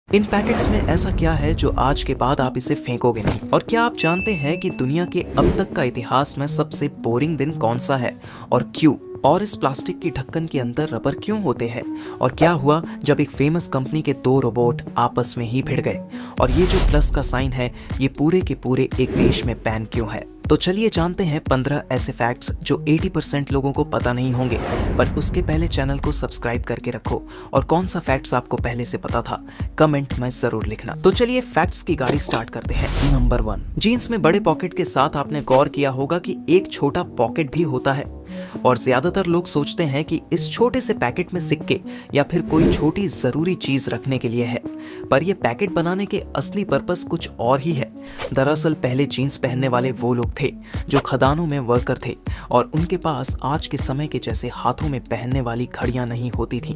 इन packets में ऐसा क्या है जो आज के बाद आप इसे फेंकोगे नहीं? और क्या आप जानते हैं कि दुनिया के अब तक का इतिहास में सबसे बोरिंग दिन कौन सा है और क्यों? और इस प्लास्टिक की ढक्कन के अंदर रबर क्यों होते हैं? और क्या हुआ जब एक फेमस कंपनी के दो रोबोट आपस में ही भिड़ गए? और ये जो प्लस का साइन है, ये पूरे के पूरे एक देश में बैन क्यों है? तो चलिए जानते हैं 15 ऐसे फैक्ट्स जो 80% लोगों को पता नहीं होंगे, पर उसके पहले चैनल को सब्सक्राइब करके रखो। और कौन सा फैक्ट्स आपको पहले से पता था, कमेंट में जरूर लिखना। तो चलिए फैक्ट्स की गाड़ी स्टार्ट करते हैं। नंबर 1, जीन्स में बड़े पॉकेट के साथ आपने गौर किया होगा कि एक छोटा पॉकेट भी होता है। और ज्यादातर लोग सोचते हैं कि इस छोटे से पैकेट में सिक्के या फिर कोई छोटी जरूरी चीज रखने के लिए है, पर यह पैकेट बनाने के असली पर्पस कुछ और ही है। दरअसल पहले जीन्स पहनने वाले वो लोग थे जो खदानों में वर्कर थे और उनके पास आज के समय के जैसे हाथों में पहनने वाली घड़ियां नहीं होती थीं।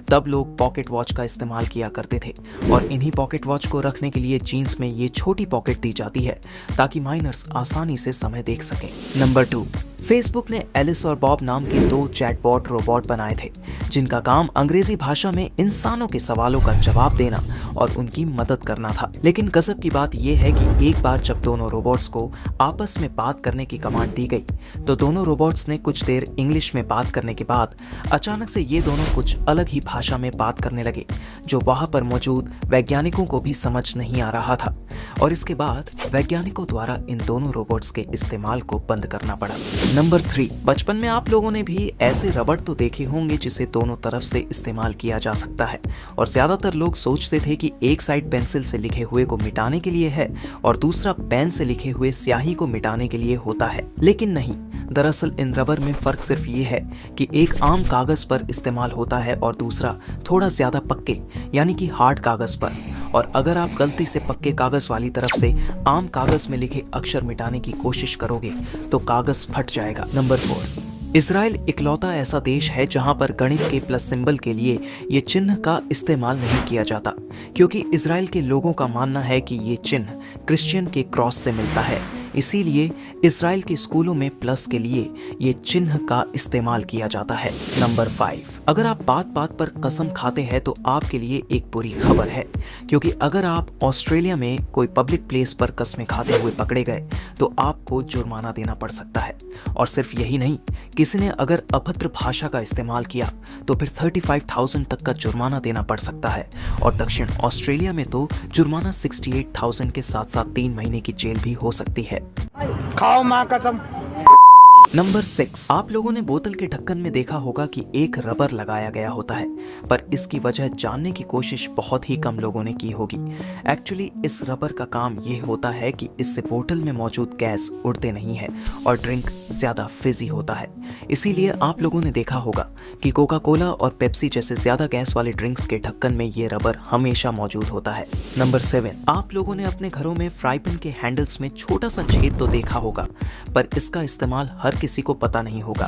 तब लोग पॉकेट वॉच का इस्तेमाल किया करते थे और इन्हीं पॉकेट वॉच को रखने के लिए जीन्स में ये छोटी पॉकेट दी जाती है ताकि माइनर्स आसानी से समय देख सकें। नंबर 2, फेसबुक ने एलिस और बॉब नाम के दो चैटबॉट रोबोट बनाए थे जिनका काम अंग्रेजी भाषा में इंसानों के सवालों का जवाब देना और उनकी मदद करना था। लेकिन गजब की बात यह है कि एक बार जब दोनों रोबोट्स को आपस में बात करने की कमांड दी गई तो दोनों रोबोट्स ने कुछ देर इंग्लिश में बात करने के बाद अचानक से ये दोनों कुछ अलग ही भाषा में बात करने लगे जो वहां पर मौजूद वैज्ञानिकों को भी समझ नहीं आ रहा था। और इसके बाद वैज्ञानिकों द्वारा इन दोनों रोबोट्स के इस्तेमाल को बंद करना पड़ा। नंबर 3, बचपन में आप लोगों ने भी ऐसे रबड़ तो देखे होंगे जिसे दोनों तरफ से इस्तेमाल किया जा सकता है और ज्यादातर लोग सोचते थे कि एक साइड पेंसिल से लिखे हुए को मिटाने के लिए है और दूसरा पेन से लिखे हुए स्याही को मिटाने के लिए होता है। लेकिन नहीं, दरअसल इन रबर में फर्क सिर्फ ये है कि एक आम कागज पर इस्तेमाल होता है और दूसरा थोड़ा ज्यादा पक्के यानी कि हार्ड कागज पर। और अगर आप गलती से पक्के कागज वाली तरफ से आम कागज में लिखे अक्षर मिटाने की कोशिश करोगे तो कागज फट जाएगा। नंबर 4, इजराइल इकलौता ऐसा देश है जहां पर गणित के प्लस सिंबल के लिए ये चिन्ह का इस्तेमाल नहीं किया जाता, क्योंकि इजराइल के लोगों का मानना है कि ये चिन्ह क्रिश्चियन के क्रॉस से मिलता है। इसीलिए इजराइल के स्कूलों में प्लस के लिए ये चिन्ह का इस्तेमाल किया जाता है। नंबर 5, अगर आप बात बात पर कसम खाते हैं तो आपके लिए एक बुरी खबर है, क्योंकि अगर आप ऑस्ट्रेलिया में कोई पब्लिक प्लेस पर कस्में खाते हुए पकड़े गए तो आपको जुर्माना देना पड़ सकता है। और सिर्फ यही नहीं, किसी ने अगर अभद्र भाषा का इस्तेमाल किया तो फिर 35,000 तक का जुर्माना देना पड़ सकता है। और दक्षिण ऑस्ट्रेलिया में तो जुर्माना 68,000 के साथ साथ 3 महीने की जेल भी हो सकती है। खाओ माँ कसम। नंबर 6, आप लोगों ने बोतल के ढक्कन में देखा होगा कि एक रबर लगाया गया होता है, पर इसकी वजह जानने की कोशिश बहुत ही कम लोगों ने की होगी। एक्चुअली इस रबर का काम ये होता है कि इससे बोतल में मौजूद गैस उड़ते नहीं है और ड्रिंक ज्यादा फिजी होता है। इसीलिए आप लोगों ने देखा होगा कि कोका कोला और पेप्सी जैसे ज्यादा गैस वाले ड्रिंक्स के ढक्कन में ये रबर हमेशा मौजूद होता है। नंबर 7, आप लोगों ने अपने घरों में फ्राई पैन के हैंडल्स में छोटा सा छेद तो देखा होगा, पर इसका इस्तेमाल हर किसी को पता नहीं होगा।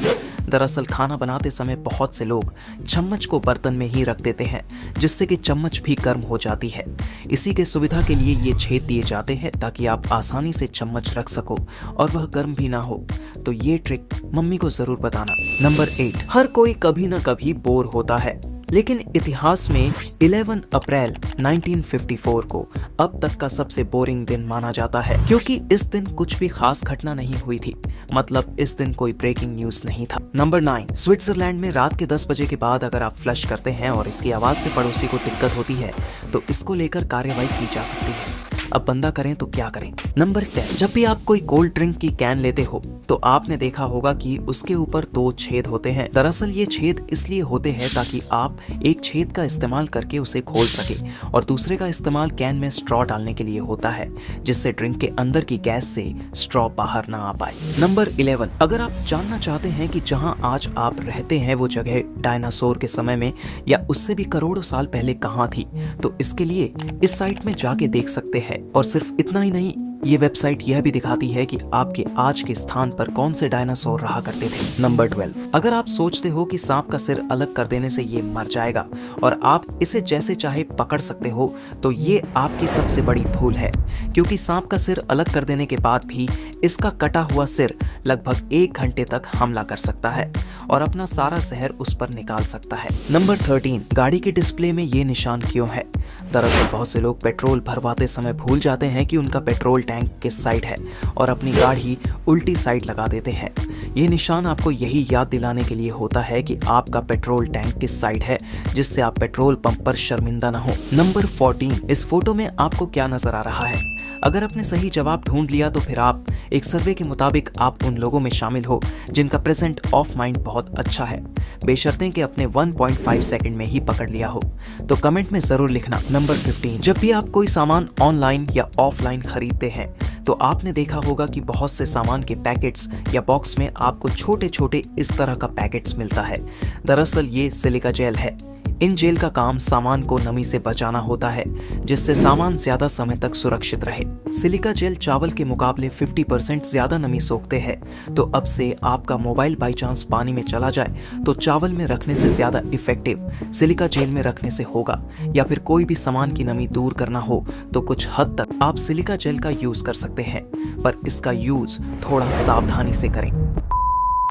दरअसल खाना बनाते समय बहुत से लोग चम्मच को बर्तन में ही रख देते हैं, जिससे कि चम्मच भी गर्म हो जाती है। इसी के सुविधा के लिए ये छेद दिए जाते हैं ताकि आप आसानी से चम्मच रख सको और वह गर्म भी ना हो। तो ये ट्रिक मम्मी को जरूर बताना। नंबर 8, हर कोई कभी ना कभी बोर होता है, लेकिन इतिहास में 11 अप्रैल 1954 को अब तक का सबसे बोरिंग दिन माना जाता है, क्योंकि इस दिन कुछ भी खास घटना नहीं हुई थी। मतलब इस दिन कोई ब्रेकिंग न्यूज नहीं था। नंबर 9, स्विट्जरलैंड में रात के 10 बजे के बाद अगर आप फ्लश करते हैं और इसकी आवाज से पड़ोसी को दिक्कत होती है तो इसको लेकर कार्रवाई की जा सकती है। अब बंदा करें तो क्या करें। नंबर 10, जब भी आप कोई कोल्ड ड्रिंक की कैन लेते हो तो आपने देखा होगा कि उसके ऊपर 2 छेद होते हैं। दरअसल ये छेद इसलिए होते हैं ताकि आप एक छेद का इस्तेमाल करके उसे खोल सके और दूसरे का इस्तेमाल कैन में स्ट्रॉ डालने के लिए होता है, जिससे ड्रिंक के अंदर की गैस से स्ट्रॉ बाहर ना आ पाए। नंबर 11, अगर आप जानना चाहते हैं कि जहां आज आप रहते हैं वो जगह डायनासोर के समय में या उससे भी करोड़ों साल पहले कहां थी, तो इसके लिए इस साइट में जाके देख सकते हैं। और सिर्फ इतना ही नहीं, ये वेबसाइट यह भी दिखाती है कि आपके आज के स्थान पर कौन से डायनासोर रहा करते थे। नंबर 12, अगर आप सोचते हो कि सांप का सिर अलग कर देने से ये मर जाएगा और आप इसे जैसे चाहे पकड़ सकते हो, तो ये आपकी सबसे बड़ी भूल है, क्योंकि सांप का सिर अलग कर देने के बाद भी इसका कटा हुआ सिर लगभग 1 घंटे तक हमला कर सकता है और अपना सारा जहर उस पर निकाल सकता है। नंबर 13, गाड़ी के डिस्प्ले में ये निशान क्यों है? दरअसल बहुत से लोग पेट्रोल भरवाते समय भूल जाते हैं कि उनका पेट्रोल टैंक किस साइड है और अपनी गाड़ी उल्टी साइड लगा देते हैं। ये निशान आपको यही याद दिलाने के लिए होता है कि आपका पेट्रोल टैंक किस साइड है, जिससे आप पेट्रोल पंप पर शर्मिंदा न हो। नंबर 14, इस फोटो में आपको क्या नजर आ रहा है? अगर आपने सही जवाब ढूंढ लिया तो फिर आप एक सर्वे के मुताबिक आप उन लोगों में शामिल हो जिनका प्रेजेंट ऑफ माइंड बहुत अच्छा है, बेशर्ते कि अपने 1.5 सेकंड में ही पकड़ लिया हो। तो कमेंट में जरूर लिखना। नंबर 15, जब भी आप कोई सामान ऑनलाइन या ऑफलाइन खरीदते हैं तो आपने देखा होगा कि बहुत से सामान के पैकेट्स या बॉक्स में आपको छोटे छोटे इस तरह का पैकेट्स मिलता है। दरअसल ये सिलिका जेल है। इन जेल का काम सामान को नमी से बचाना होता है, जिससे सामान ज्यादा समय तक सुरक्षित रहे। सिलिका जेल चावल के मुकाबले 50% ज्यादा नमी सोखते हैं, तो अब से आपका मोबाइल बाई चांस पानी में चला जाए तो चावल में रखने से ज्यादा इफेक्टिव सिलिका जेल में रखने से होगा। या फिर कोई भी सामान की नमी दूर करना हो तो कुछ हद तक आप सिलिका जेल का यूज कर सकते हैं, पर इसका यूज थोड़ा सावधानी से करें।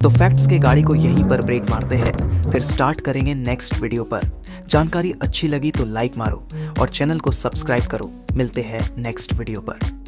तो फैक्ट्स के गाड़ी को यहीं पर ब्रेक मारते हैं, फिर स्टार्ट करेंगे नेक्स्ट वीडियो पर। जानकारी अच्छी लगी तो लाइक मारो और चैनल को सब्सक्राइब करो। मिलते हैं नेक्स्ट वीडियो पर।